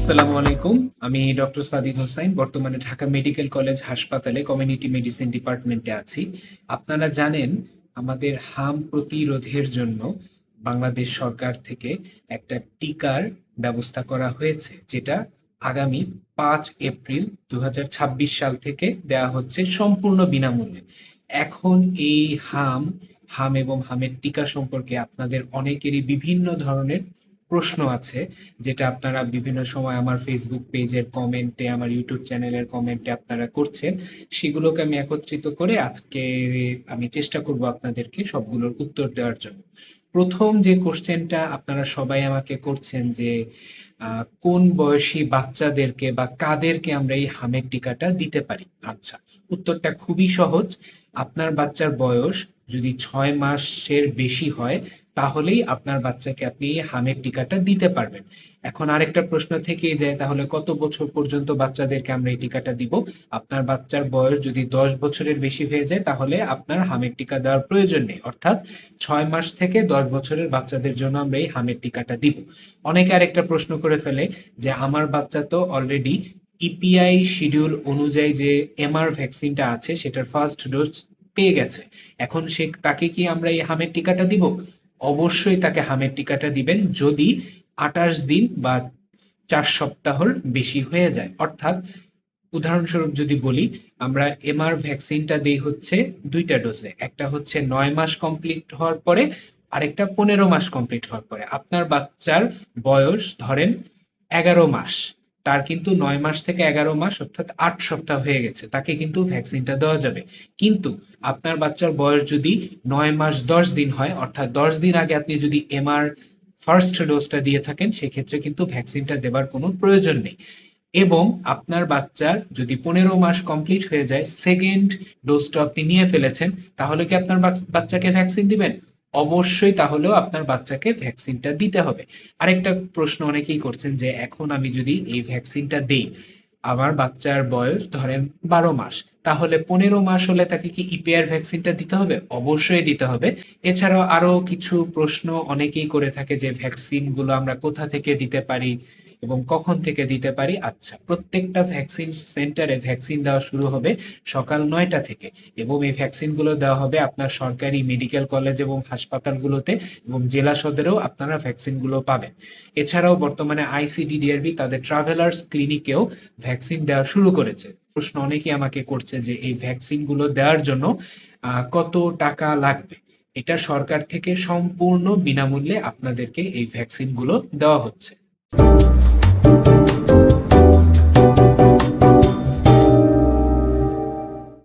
আসসালামু আলাইকুম। আমি ডক্টর সাদিদ হোসাইন, বর্তমানে ঢাকা মেডিকেল কলেজ হাসপাতালে কমিউনিটি মেডিসিন ডিপার্টমেন্টে আছি। আপনারা জানেন, আমাদের হাম প্রতিরোধের জন্য বাংলাদেশ সরকার থেকে একটা টিকার ব্যবস্থা করা হয়েছে, যেটা আগামী 5 এপ্রিল 2026 সাল থেকে দেয়া হচ্ছে সম্পূর্ণ বিনামূল্যে। এখন এই হাম হাম এবং হামের টিকা সম্পর্কে আপনাদের অনেকেরই বিভিন্ন ধরনের প্রশ্ন আছে, যেটা আপনারা বিভিন্ন সময় আমার ফেসবুক পেজের কমেন্টে, আমার ইউটিউব চ্যানেলের কমেন্টে আপনারা করছেন। সেগুলোকে আমি একত্রিত করে আজকে আমি চেষ্টা করব আপনাদেরকে সবগুলোর উত্তর দেওয়ার জন্য। প্রথম যে কোশ্চেনটা আপনারা সবাই আমাকে করছেন যে কোন বয়সী বাচ্চাদেরকে বা কাদেরকে আমরা এই হামের টিকাটা দিতে পারি। আচ্ছা, উত্তরটা খুবই সহজ। আপনার বাচ্চার বয়স যদি 6 মাসের বেশি হয়, তাহলেই আপনার বাচ্চাকে আপনি এই হামের টিকাটা দিতে পারবেন। এখন আরেকটা প্রশ্ন থেকেই যায়, তাহলে কত বছর পর্যন্ত বাচ্চাদেরকে আমরা এই টিকাটা দিব? আপনার বাচ্চার বয়স যদি 10 বছরের বেশি হয়ে যায়, তাহলে আপনার হামের টিকা দেওয়ার প্রয়োজন নেই। অর্থাৎ 6 মাস থেকে 10 বছরের বাচ্চাদের জন্য আমরা এই হামের টিকাটা দিব। অনেকে আরেকটা প্রশ্ন করে ফেলে যে আমার বাচ্চা তো অলরেডি ইপিআই শিডিউল অনুযায়ী যে এমআর ভ্যাকসিনটা আছে সেটার ফার্স্ট ডোজ পেয়ে গেছে, এখন তাকে কি আমরা এই হামের টিকাটা দিব? অবশ্যই তাকে হামের টিকাটা দিবেন, যদি 28 দিন বা 4 সপ্তাহর বেশি হয়ে যায়। অর্থাৎ উদাহরণস্বরূপ যদি বলি, আমরা এমআর ভ্যাকসিনটা দেই হচ্ছে 2টা ডোজে, একটা হচ্ছে 9 মাস কমপ্লিট হওয়ার পরে, আরেকটা 15 মাস কমপ্লিট হওয়ার পরে। আপনার বাচ্চার বয়স ধরেন 11 মাস, তার কিন্তু 9 মাস থেকে 11 মাস অর্থাৎ 8 সপ্তাহ হয়ে গেছে, তাকে কিন্তু ভ্যাকসিনটা দেওয়া যাবে। কিন্তু আপনার বাচ্চার বয়স যদি 9 মাস 10 দিন হয়, অর্থাৎ 10 দিন আগে আপনি যদি এমআর ফার্স্ট ডোজটা দিয়ে থাকেন, সেক্ষেত্রে কিন্তু ভ্যাকসিনটা দেবার কোনো প্রয়োজন নেই। এবং আপনার বাচ্চার যদি 15 মাস কমপ্লিট হয়ে যায়, সেকেন্ড ডোজটা আপনি নিয়ে ফেলেছেন, তাহলে কি আপনার বাচ্চাকে ভ্যাকসিন দিবেন? অবশ্যই, তাহলেও আপনার বাচ্চাকে ভ্যাকসিনটা দিতে হবে। আরেকটা প্রশ্ন অনেকেই করছেন যে এখন আমি যদি এই ভ্যাকসিনটা দেই, আমার বাচ্চার বয়স ধরেন 12 মাস, তাহলে 15 মাস হলে তাকে কি ইপিআর ভ্যাকসিনটা দিতে হবে? অবশ্যই দিতে হবে। এছাড়াও আরো কিছু প্রশ্ন অনেকেই করে থাকে যে ভ্যাকসিন গুলো আমরা কোথা থেকে দিতে পারি এবং কখন থেকে দিতে পারি। আচ্ছা, প্রত্যেকটা ভ্যাকসিন সেন্টারে ভ্যাকসিন দেওয়া শুরু হবে সকাল 9টা থেকে, এবং এই ভ্যাকসিন গুলো দেওয়া হবে আপনার সরকারি মেডিকেল কলেজ এবং হাসপাতালগুলোতে, এবং জেলা সদরেও আপনারা ভ্যাকসিন গুলো পাবেন। এছাড়াও বর্তমানে আইসিডিডিআরবি তাদের ট্রাভেলার্স ক্লিনিকেও ভ্যাকসিন দেওয়া শুরু করেছে। প্রশ্ন অনেকেই আমাকে করছে যে এই ভ্যাকসিন গুলো দেওয়ার জন্য কত টাকা লাগবে। এটা সরকার থেকে সম্পূর্ণ বিনামূল্যে আপনাদেরকে এই ভ্যাকসিন গুলো দেওয়া হচ্ছে।